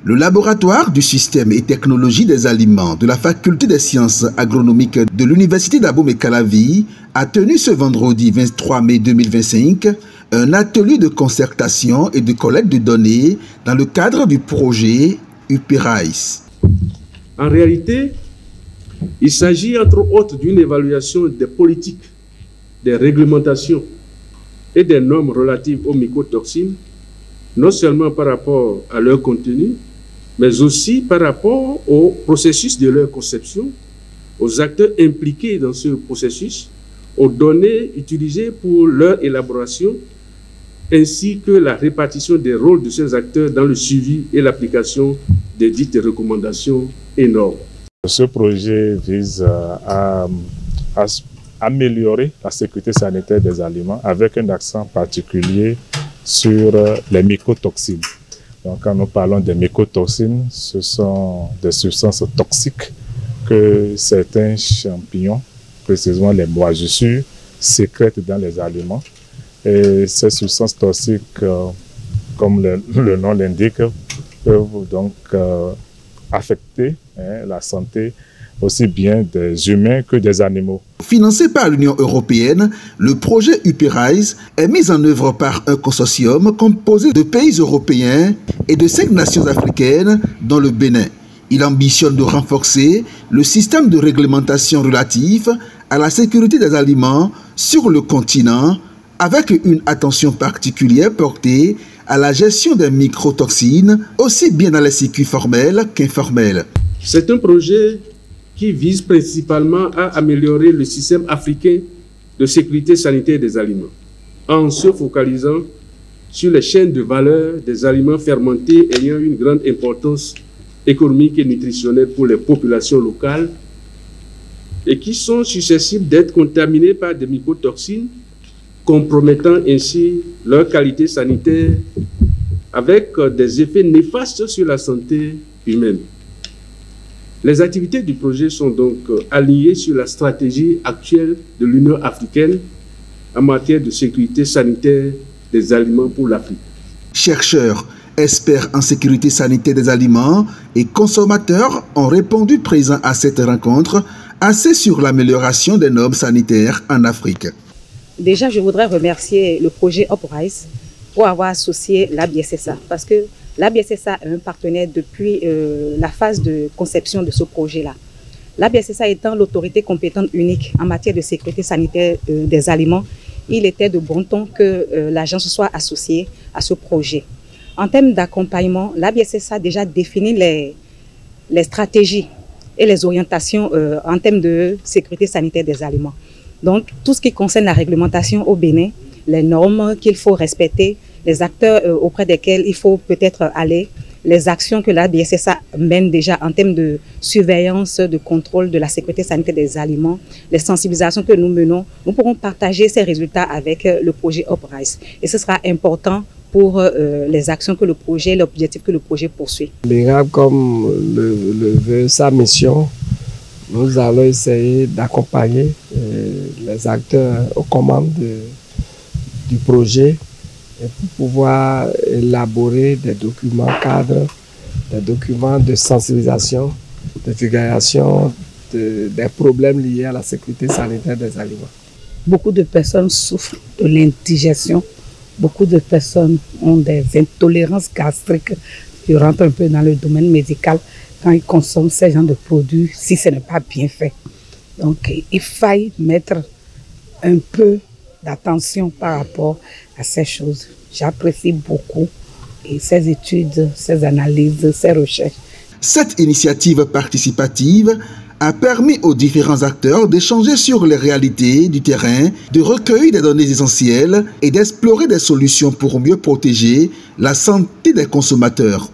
Le laboratoire du système et technologie des aliments de la faculté des sciences agronomiques de l'université d'Abomey-Calavi a tenu ce vendredi 23 mai 2025 un atelier de concertation et de collecte de données dans le cadre du projet UPRISE. En réalité, il s'agit entre autres d'une évaluation des politiques, des réglementations et des normes relatives aux mycotoxines, non seulement par rapport à leur contenu, mais aussi par rapport au processus de leur conception, aux acteurs impliqués dans ce processus, aux données utilisées pour leur élaboration, ainsi que la répartition des rôles de ces acteurs dans le suivi et l'application des dites recommandations et normes. Ce projet vise à améliorer la sécurité sanitaire des aliments avec un accent particulier sur les mycotoxines. Donc, quand nous parlons des mycotoxines, ce sont des substances toxiques que certains champignons, précisément les moisissures, sécrètent dans les aliments. Et ces substances toxiques, comme le nom l'indique, peuvent donc affecter la santé aussi bien des humains que des animaux. Financé par l'Union européenne, le projet UPRISE est mis en œuvre par un consortium composé de pays européens et de 5 nations africaines, dont le Bénin. Il ambitionne de renforcer le système de réglementation relatif à la sécurité des aliments sur le continent, avec une attention particulière portée à la gestion des microtoxines, aussi bien dans les circuits formels qu'informels. C'est un projet qui vise principalement à améliorer le système africain de sécurité sanitaire des aliments, en se focalisant sur les chaînes de valeur des aliments fermentés ayant une grande importance économique et nutritionnelle pour les populations locales et qui sont susceptibles d'être contaminés par des mycotoxines, compromettant ainsi leur qualité sanitaire avec des effets néfastes sur la santé humaine. Les activités du projet sont donc alignées sur la stratégie actuelle de l'Union africaine en matière de sécurité sanitaire des aliments pour l'Afrique. Chercheurs, experts en sécurité sanitaire des aliments et consommateurs ont répondu présents à cette rencontre, axée sur l'amélioration des normes sanitaires en Afrique. Déjà, je voudrais remercier le projet UPRISE pour avoir associé l'ABSSA, parce que l'ABSSA est un partenaire depuis la phase de conception de ce projet-là. L'ABSSA étant l'autorité compétente unique en matière de sécurité sanitaire des aliments, il était de bon ton que l'agence soit associée à ce projet. En termes d'accompagnement, l'ABSSA a déjà défini les stratégies et les orientations en termes de sécurité sanitaire des aliments. Donc, tout ce qui concerne la réglementation au Bénin, les normes qu'il faut respecter, les acteurs auprès desquels il faut peut-être aller, les actions que la BSSA mène déjà en termes de surveillance, de contrôle de la sécurité sanitaire des aliments, les sensibilisations que nous menons, nous pourrons partager ces résultats avec le projet UPRISE. Et ce sera important pour les actions que le projet, l'objectif que le projet poursuit. L'IRAB, comme le veut sa mission, nous allons essayer d'accompagner les acteurs aux commandes du projet et pour pouvoir élaborer des documents cadres, des documents de sensibilisation, de vulgarisation des problèmes liés à la sécurité sanitaire des aliments. Beaucoup de personnes souffrent de l'indigestion, beaucoup de personnes ont des intolérances gastriques qui rentrent un peu dans le domaine médical quand ils consomment ces genres de produits si ce n'est pas bien fait. Donc il faille mettre un peu d'attention par rapport à ces choses. J'apprécie beaucoup et ces études, ces analyses, ces recherches. Cette initiative participative a permis aux différents acteurs d'échanger sur les réalités du terrain, de recueillir des données essentielles et d'explorer des solutions pour mieux protéger la santé des consommateurs.